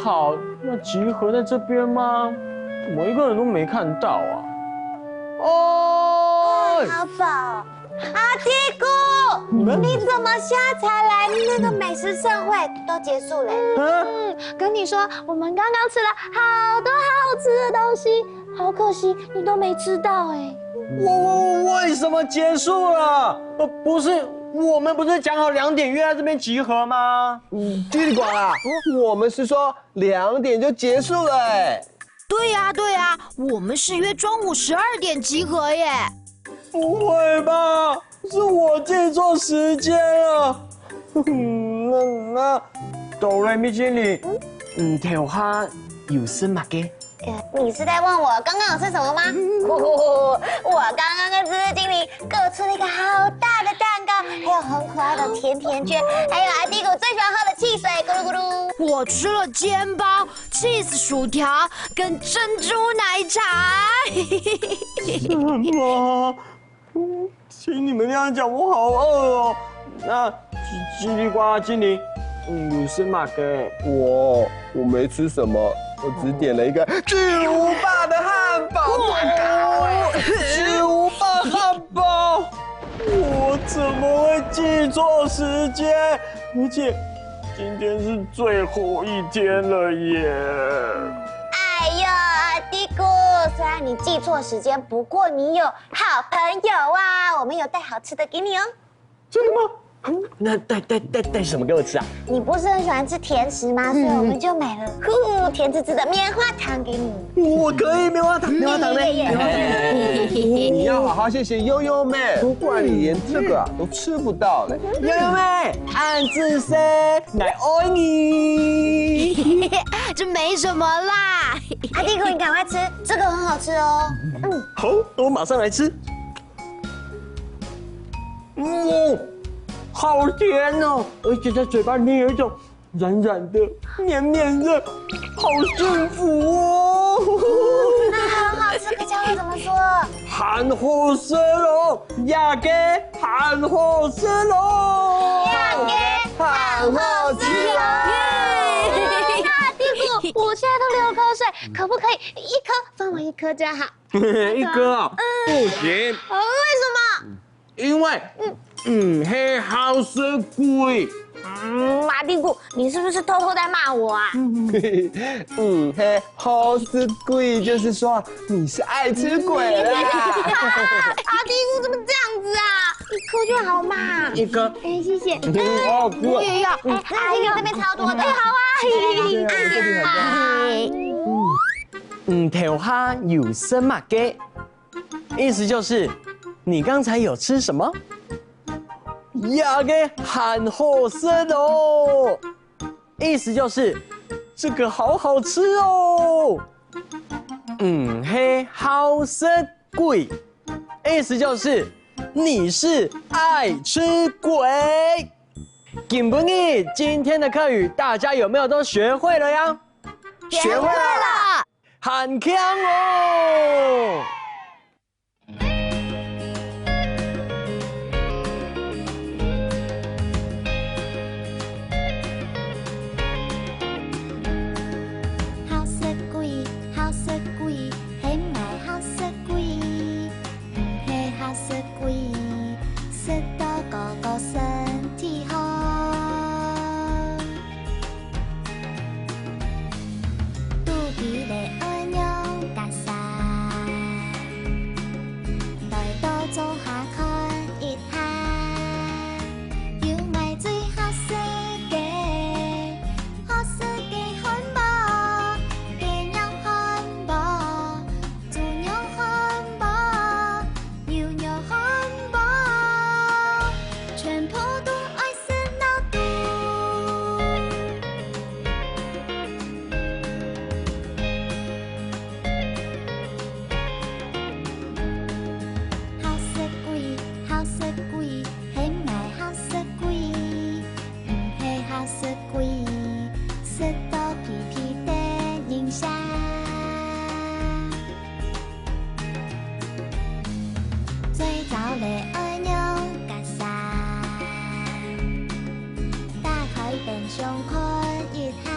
好，那集合在这边吗？怎么一个人都没看到啊？哦，好饱！阿迪姑，你怎么现在才来？那个美食盛会都结束了。跟你说，我们刚刚吃了好多好吃的东西，好可惜你都没吃到哎。为什么结束了？不是，我们不是讲好2点约在这边集合吗？叽里呱啦，我们是说2点就结束了哎。对呀，我们是约中午12点集合耶。不会吧？是我记错时间了。那哆来咪经理，条下有事吗？嘅？你是在问我刚刚有吃什么吗？我刚刚跟芝芝经理各吃了一个好大的蛋糕，还有很可爱的甜甜圈，还有阿迪古最喜欢喝的汽水，咕噜咕噜。我吃了煎包、cheese 薯条跟珍珠奶茶。什么？听你们这样讲，我好饿哦。那叽里呱啦经理，有事吗？嘅？我没吃什么，我只点了一个巨无霸的汉堡。巨无霸汉堡，我怎么会记错时间？而且今天是最后一天了耶！哎呦，阿迪姑，虽然你记错时间，不过你有好朋友啊，我们有带好吃的给你哦。真的吗？那带什么给我吃啊？你不是很喜欢吃甜食吗？所以我们就买了甜滋滋的棉花糖给你。我可以棉花糖呢？你要好好谢谢悠悠妹，不然你连这个都吃不到嘞。悠悠妹，暗自 say 奶爱你。这没什么啦。阿迪姑，你赶快吃，这个很好吃哦。好，我马上来吃。好甜哦，而且在嘴巴里面有一种软软的、绵绵的，好幸福哦！那很好吃，客家话怎么说？寒火色龙，亚给寒火色龙，亚给寒火色龙。阿迪姑，我现在都流口水，可不可以一颗分我一颗就好？一颗啊，不行，为什么？因为黑好色鬼。阿迪姑，你是不是偷偷在骂我啊？嘿，好吃鬼就是说你是爱吃鬼啦。阿迪姑怎么这样子啊？一颗就好嘛。一颗，哎，谢谢。好好吃我也要。哎，阿迪姑这边超多的。哎，好啊。条下有什么嘅？意思就是你刚才有吃什么？亚个很好吃哦，意思就是这个好好吃哦。嘿，好吃鬼，意思就是你是爱吃鬼。金不义，今天的课语大家有没有都学会了呀？学会了。很强哦。上看一下。